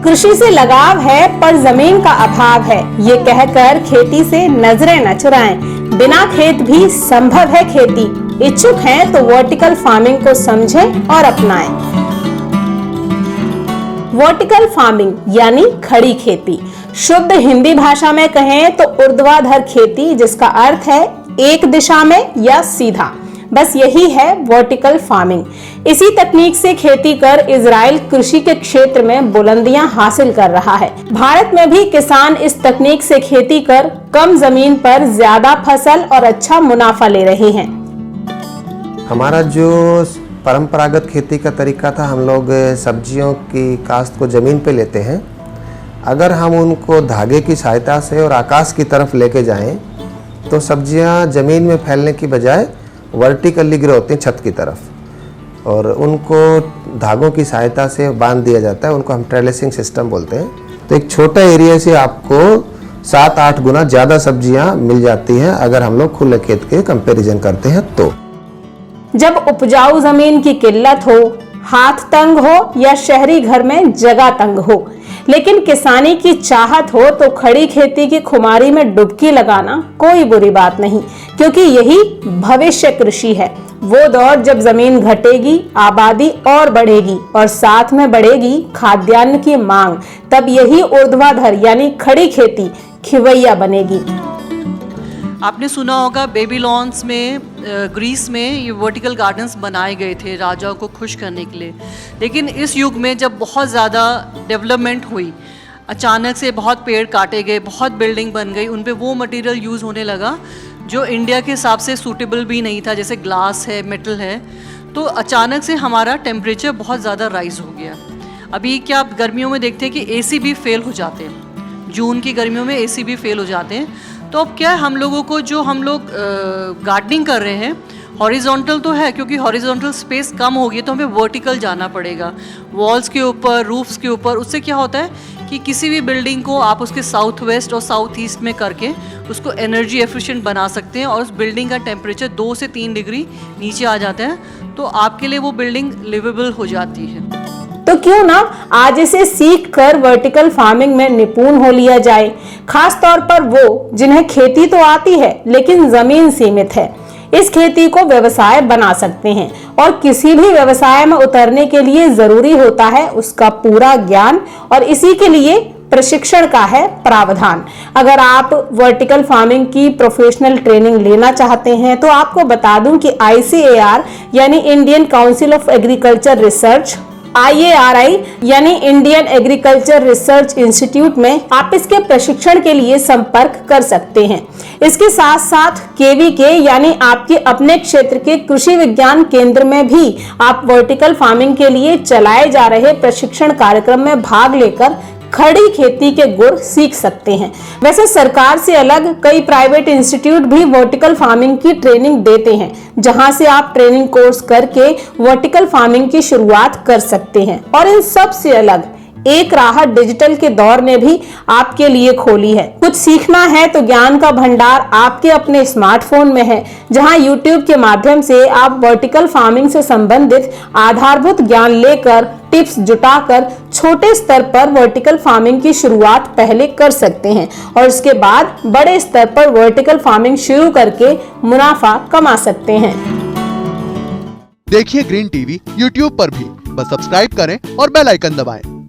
कृषि से लगाव है पर जमीन का अभाव है, ये कहकर खेती से नजरें न चुराएं। बिना खेत भी संभव है खेती। इच्छुक हैं तो वर्टिकल फार्मिंग को समझें और अपनाएं। वर्टिकल फार्मिंग यानी खड़ी खेती। शुद्ध हिंदी भाषा में कहें तो ऊर्ध्वाधर खेती, जिसका अर्थ है एक दिशा में या सीधा। बस यही है वर्टिकल फार्मिंग। इसी तकनीक से खेती कर इजराइल कृषि के क्षेत्र में बुलंदियां हासिल कर रहा है। भारत में भी किसान इस तकनीक से खेती कर कम जमीन पर ज्यादा फसल और अच्छा मुनाफा ले रहे हैं। हमारा जो परंपरागत खेती का तरीका था, हम लोग सब्जियों की काश्त को ज़मीन पे लेते हैं। अगर हम उनको धागे की सहायता से और आकाश की तरफ लेके जाएं तो सब्जियां ज़मीन में फैलने की बजाय वर्टिकली ग्रो होती हैं छत की तरफ, और उनको धागों की सहायता से बांध दिया जाता है। उनको हम ट्रेलिसिंग सिस्टम बोलते हैं। तो एक छोटा एरिया से आपको 7-8 गुना ज़्यादा सब्जियां मिल जाती हैं अगर हम लोग खुले खेत के कंपैरिजन करते हैं तो। जब उपजाऊ जमीन की किल्लत हो, हाथ तंग हो या शहरी घर में जगह तंग हो, लेकिन किसानी की चाहत हो तो खड़ी खेती की खुमारी में डुबकी लगाना कोई बुरी बात नहीं, क्योंकि यही भविष्य कृषि है। वो दौर जब जमीन घटेगी, आबादी और बढ़ेगी और साथ में बढ़ेगी खाद्यान्न की मांग, तब यही ऊर्ध्वाधर यानी खड़ी खेती खिवैया बनेगी। आपने सुना होगा बेबीलोन्स में, ग्रीस में ये वर्टिकल गार्डन्स बनाए गए थे राजाओं को खुश करने के लिए। लेकिन इस युग में जब बहुत ज़्यादा डेवलपमेंट हुई, अचानक से बहुत पेड़ काटे गए, बहुत बिल्डिंग बन गई, उन पे वो मटेरियल यूज़ होने लगा जो इंडिया के हिसाब से सूटेबल भी नहीं था, जैसे ग्लास है, मेटल है। तो अचानक से हमारा टेम्परेचर बहुत ज़्यादा राइज हो गया। अभी क्या आप गर्मियों में देखते हैं कि एसी भी फेल हो जाते हैं, जून की गर्मियों में एसी भी फेल हो जाते हैं। तो अब क्या हम लोगों को, जो हम लोग गार्डनिंग कर रहे हैं, हॉरिजॉन्टल तो है, क्योंकि हॉरिजॉन्टल स्पेस कम होगी तो हमें वर्टिकल जाना पड़ेगा, वॉल्स के ऊपर, रूफ्स के ऊपर। उससे क्या होता है कि किसी भी बिल्डिंग को आप उसके साउथ वेस्ट और साउथ ईस्ट में करके उसको एनर्जी एफिशिएंट बना सकते हैं और उस बिल्डिंग का टेम्परेचर 2 से 3 डिग्री नीचे आ जाता है, तो आपके लिए वो बिल्डिंग लिवेबल हो जाती है। तो क्यों ना आज इसे सीख कर वर्टिकल फार्मिंग में निपुण हो लिया जाए, खास तौर पर वो जिन्हें खेती तो आती है लेकिन जमीन सीमित है। इस खेती को व्यवसाय बना सकते हैं और किसी भी व्यवसाय में उतरने के लिए जरूरी होता है उसका पूरा ज्ञान, और इसी के लिए प्रशिक्षण का है प्रावधान। अगर आप वर्टिकल फार्मिंग की प्रोफेशनल ट्रेनिंग लेना चाहते हैं तो आपको बता दूं कि ICAR यानी Indian council of agriculture research, IARI यानी इंडियन एग्रीकल्चर रिसर्च इंस्टीट्यूट में आप इसके प्रशिक्षण के लिए संपर्क कर सकते हैं। इसके साथ साथ KVK यानी आपके अपने क्षेत्र के कृषि विज्ञान केंद्र में भी आप वर्टिकल फार्मिंग के लिए चलाए जा रहे प्रशिक्षण कार्यक्रम में भाग लेकर खड़ी खेती के गुर सीख सकते हैं। वैसे सरकार से अलग कई प्राइवेट इंस्टीट्यूट भी वर्टिकल फार्मिंग की ट्रेनिंग देते हैं, जहां से आप ट्रेनिंग कोर्स करके वर्टिकल फार्मिंग की शुरुआत कर सकते हैं। और इन सब से अलग एक राह डिजिटल के दौर ने भी आपके लिए खोली है। कुछ सीखना है तो ज्ञान का भंडार आपके अपने स्मार्टफोन में है, जहां YouTube के माध्यम से आप वर्टिकल फार्मिंग से संबंधित आधारभूत ज्ञान लेकर, टिप्स जुटाकर छोटे स्तर पर वर्टिकल फार्मिंग की शुरुआत पहले कर सकते हैं और इसके बाद बड़े स्तर पर वर्टिकल फार्मिंग शुरू करके मुनाफा कमा सकते हैं। देखिए ग्रीन टीवी YouTube पर भी, बस सब्सक्राइब करें और बेल आइकन दबाएं।